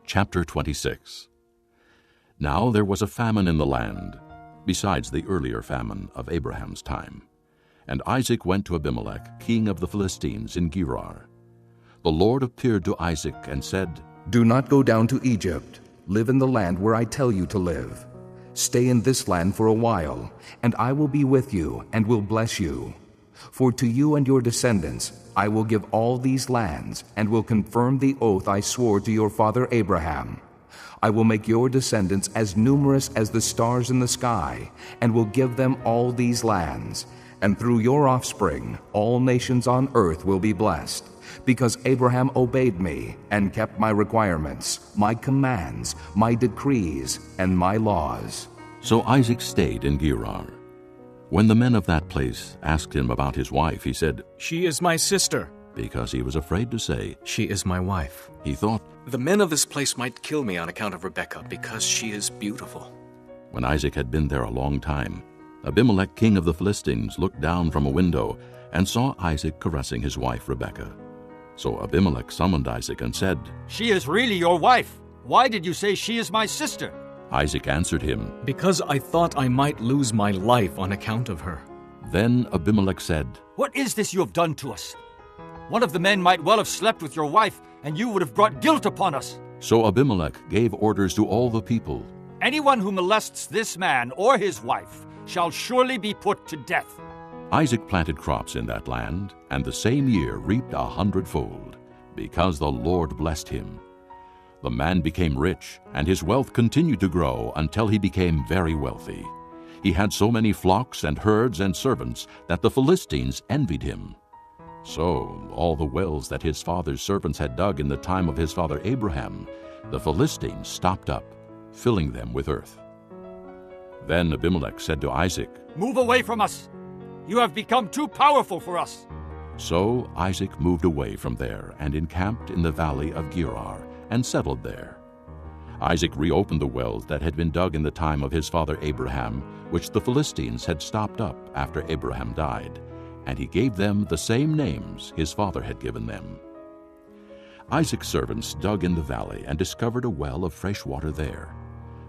Chapter 26. Now there was a famine in the land, besides the earlier famine of Abraham's time. And Isaac went to Abimelech, king of the Philistines, in Gerar. The Lord appeared to Isaac and said, "Do not go down to Egypt. Live in the land where I tell you to live. Stay in this land for a while, and I will be with you and will bless you. For to you and your descendants I will give all these lands, and will confirm the oath I swore to your father Abraham. I will make your descendants as numerous as the stars in the sky, and will give them all these lands. And through your offspring all nations on earth will be blessed, because Abraham obeyed me and kept my requirements, my commands, my decrees, and my laws." So Isaac stayed in Gerar. When the men of that place asked him about his wife, he said, "She is my sister," because he was afraid to say, "She is my wife." He thought, "The men of this place might kill me on account of Rebekah, because she is beautiful." When Isaac had been there a long time, Abimelech, king of the Philistines, looked down from a window and saw Isaac caressing his wife Rebekah. So Abimelech summoned Isaac and said, "She is really your wife. Why did you say she is my sister?" Isaac answered him, "Because I thought I might lose my life on account of her." Then Abimelech said, "What is this you have done to us? One of the men might well have slept with your wife, and you would have brought guilt upon us." So Abimelech gave orders to all the people, "Anyone who molests this man or his wife shall surely be put to death." Isaac planted crops in that land, and the same year reaped 100-fold, because the Lord blessed him. The man became rich, and his wealth continued to grow until he became very wealthy. He had so many flocks and herds and servants that the Philistines envied him. So all the wells that his father's servants had dug in the time of his father Abraham, the Philistines stopped up, filling them with earth. Then Abimelech said to Isaac, "Move away from us. You have become too powerful for us." So Isaac moved away from there and encamped in the valley of Gerar and settled there. Isaac reopened the wells that had been dug in the time of his father Abraham, which the Philistines had stopped up after Abraham died, and he gave them the same names his father had given them. Isaac's servants dug in the valley and discovered a well of fresh water there.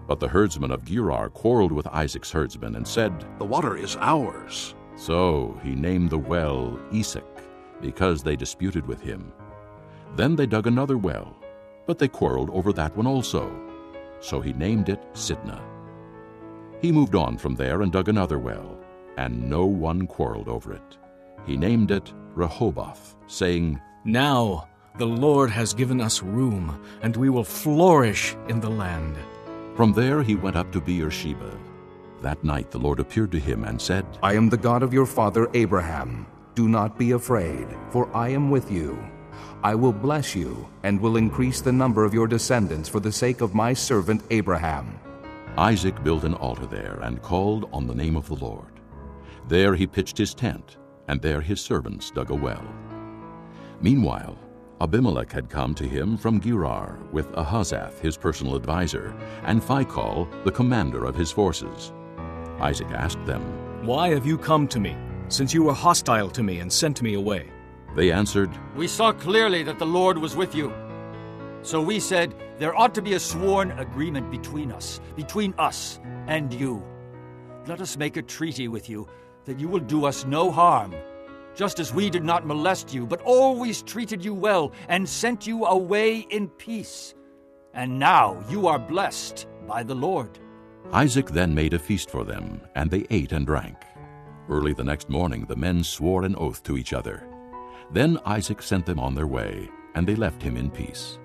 But the herdsmen of Gerar quarreled with Isaac's herdsmen and said, "The water is ours." So he named the well Esek, because they disputed with him. Then they dug another well, but they quarreled over that one also. So he named it Sitnah. He moved on from there and dug another well, and no one quarreled over it. He named it Rehoboth, saying, "Now the Lord has given us room, and we will flourish in the land." From there he went up to Beersheba. That night the Lord appeared to him and said, "I am the God of your father Abraham. Do not be afraid, for I am with you. I will bless you and will increase the number of your descendants for the sake of my servant Abraham." Isaac built an altar there and called on the name of the Lord. There he pitched his tent, and there his servants dug a well. Meanwhile, Abimelech had come to him from Gerar with Ahuzzath, his personal advisor, and Phicol, the commander of his forces. Isaac asked them, "Why have you come to me, since you were hostile to me and sent me away?" They answered, "We saw clearly that the Lord was with you. So we said, there ought to be a sworn agreement between us and you. Let us make a treaty with you that you will do us no harm, just as we did not molest you, but always treated you well and sent you away in peace. And now you are blessed by the Lord." Isaac then made a feast for them, and they ate and drank. Early the next morning the men swore an oath to each other. Then Isaac sent them on their way, and they left him in peace.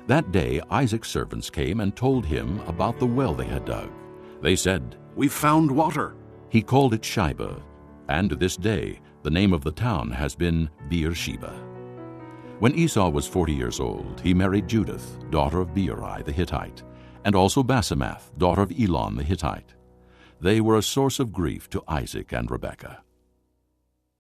That day Isaac's servants came and told him about the well they had dug. They said, "We found water." He called it Shibah, and to this day the name of the town has been Beersheba. When Esau was 40 years old, he married Judith, daughter of Beeri the Hittite, and also Basemath, daughter of Elon the Hittite. They were a source of grief to Isaac and Rebekah.